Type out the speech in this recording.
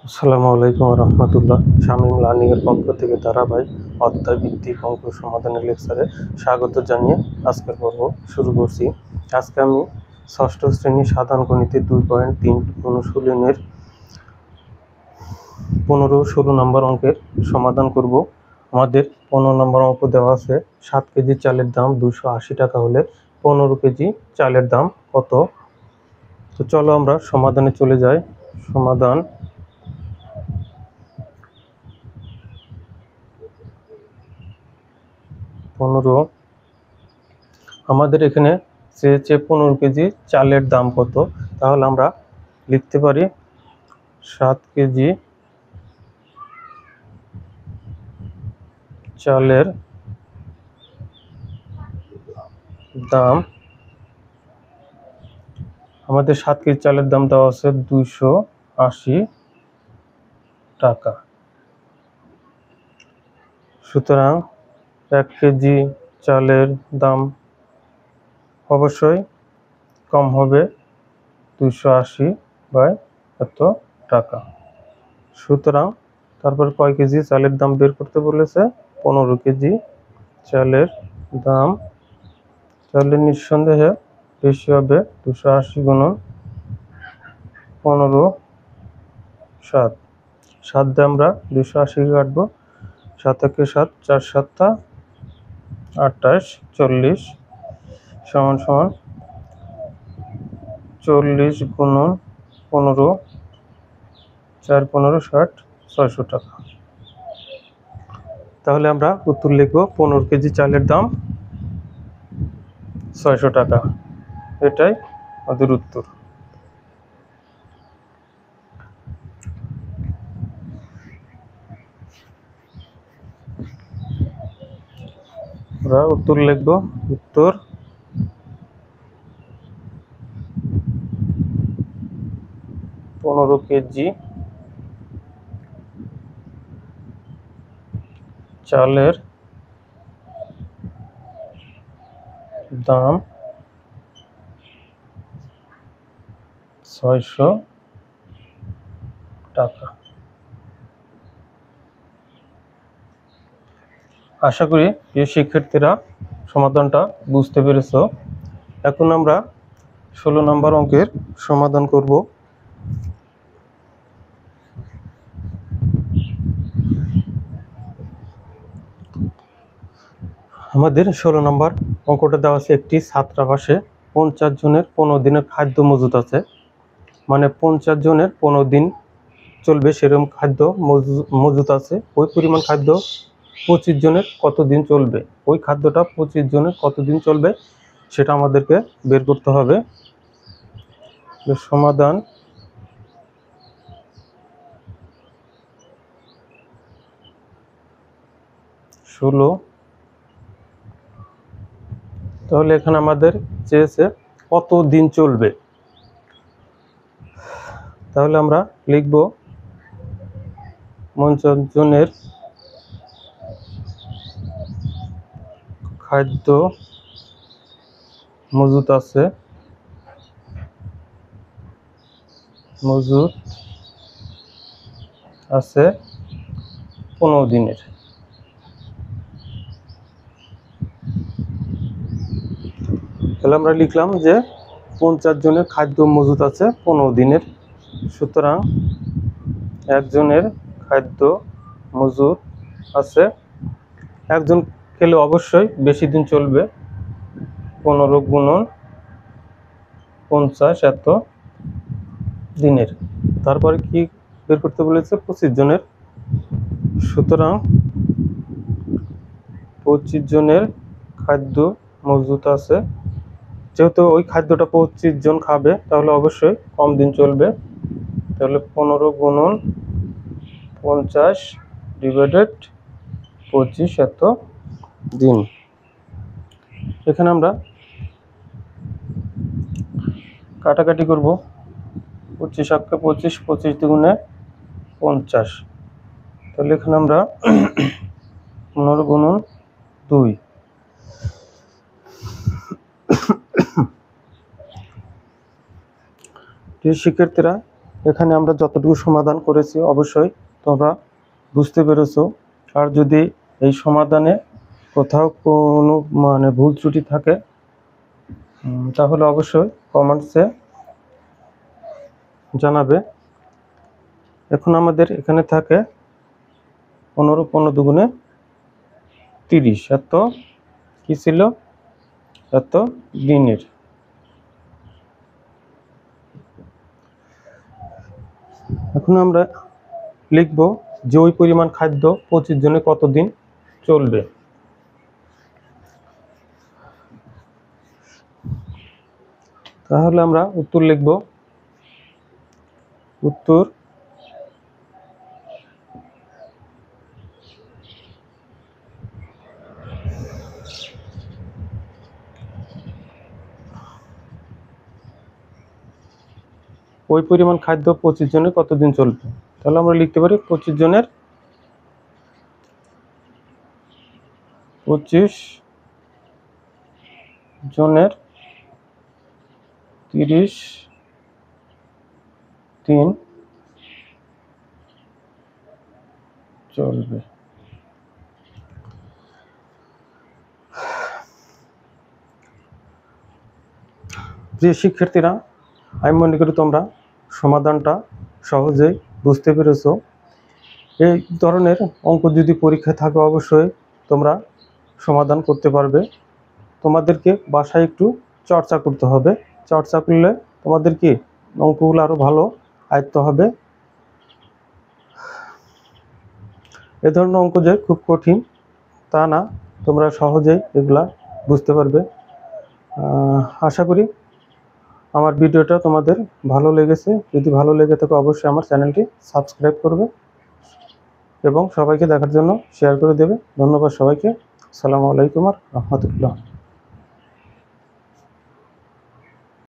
আসসালামু আলাইকুম রহমতুল্লাহ। শামীম লার্নিং এর পক্ষ থেকে ধারাবাহিক অধ্যায় ভিত্তিক অঙ্ক সমাধানের লেকচারে স্বাগত জানিয়ে আজকের পর্ব শুরু করছি। আজকে আমি ষষ্ঠ শ্রেণীর সাধারণ গণিতের 2.3 অনুশীলনের 15-16 নম্বর অঙ্কের সমাধান করব। আমাদের 15 নম্বর অঙ্ক দেওয়া আছে 7 কেজি চালের দাম 280 টাকা হলে 15 কেজি চালের দাম কত। তো চলো আমরা সমাধানে চলে যাই। সমাধান আমাদের এখানে চেয়েছে 15 কেজি চালের দাম কত। তাহলে আমরা লিখতে পারি 7 কেজি চালের দাম, আমাদের 7 কেজি চালের দাম দেওয়া আছে 280 টাকা। সুতরাং 1 কেজি চালের দাম অবশ্যই কম হবে 280 বাই এত টাকা। সুতরাং তারপর কয় কেজি চালের দাম বের করতে বলেছে? 15 কেজি চালের দাম, তাহলে নিঃসন্দেহে বেশি হবে 280 গুণন 15, 7 দিয়ে আমরা 280 কাটবো, 7 একে 7, 4 7 28, 40 সমান 40 গুণন 15, 4 15 60, 600 টাকা। তাহলে আমরা উত্তর লিখব 15 কেজি চালের দাম 600 টাকা। এটাই আমাদের উত্তর। আমরা উত্তর লিখব, উত্তর 15 কেজি চালের দাম 600 টাকা। আশা করি এই শিক্ষার্থীরা সমাধানটা বুঝতে পেরেছ। এখন আমরা 16 নম্বর অঙ্কের সমাধান করব। আমাদের 16 নম্বর অঙ্কটা দেওয়া আছে একটি ছাত্রাবাসে 50 জনের 15 দিনের খাদ্য মজুত আছে। মানে 50 জনের 15 দিন চলবে সেরকম খাদ্য মজুত আছে। ওই পরিমাণ খাদ্য 25 জনের কতদিন চলবে? ওই খাদ্যটা 25 জনের কতদিন চলবে সেটা আমাদেরকে বের করতে হবে। সমাধান ষোলো। তাহলে এখানে আমাদের চেয়েছে কত দিন চলবে। তাহলে আমরা লিখব 50 জনের খাদ্য মজুত আছে 15 দিনের। তাহলে আমরা লিখলাম যে 50 জনের খাদ্য মজুত আছে 15 দিনের। সুতরাং একজনের খাদ্য মজুত আছে, একজন খেলে অবশ্যই বেশি দিন চলবে, 15 গুণন 50 এত দিনের। তারপরে কি বের করতে বলেছে? 25 জনের। সুতরাং 25 জনের খাদ্য মজুত আছে, যেহেতু ওই খাদ্যটা 25 জন খাবে তাহলে অবশ্যই কম দিন চলবে। তাহলে 15 গুণন 50 ডিভাইডেড 25 এত দিন। এখানে আমরা কাটাকাটি করব, 25 একে 25, 25 দুগুণে 50। তাহলে এখানে আমরা 15 গুণন 2। শিক্ষার্থীরা এখানে আমরা যতটুকু সমাধান করেছি অবশ্যই তোমরা বুঝতে পেরেছো। আর যদি এই সমাধানে কোথাও কোনো ভুল ত্রুটি থাকে তাহলে অবশ্যই কমেন্টসে জানাবে। এখন আমাদের এখানে থাকে 15 15 দুগুণে 30, এত কি ছিল, এত দিনের। এখন আমরা লিখব যে ওই পরিমাণ খাদ্য 25 জনে কতদিন চলবে। তাহলে আমরা উত্তর লিখব। উত্তর ওই পরিমাণ খাদ্য 25 জনে কতদিন চলবে। তাহলে আমরা লিখতে পারি 25 জনের 30 দিন চলবে। প্রিয় শিক্ষার্থীরা, আমি মনে করি তোমরা সমাধানটা সহজেই বুঝতে পেরেছো। এই ধরনের অঙ্ক যদি পরীক্ষায় থাকে অবশ্যই তোমরা সমাধান করতে পারবে। তোমাদেরকে বাসায় একটু চর্চা করতে হবে। চর্চা করলে তোমাদের কি অঙ্কগুলো আরও ভালো আয়ত্ত হবে। এ ধরনের অঙ্ক যে খুব কঠিন তা না, তোমরা সহজেই এগুলা বুঝতে পারবে। আশা করি আমার ভিডিওটা তোমাদের ভালো লেগেছে। যদি ভালো লেগে থাকে অবশ্যই আমার চ্যানেলটি সাবস্ক্রাইব করবে এবং সবাইকে দেখার জন্য শেয়ার করে দেবে। ধন্যবাদ সবাইকে। আসসালামু আলাইকুম ওয়া রাহমাতুল্লাহ।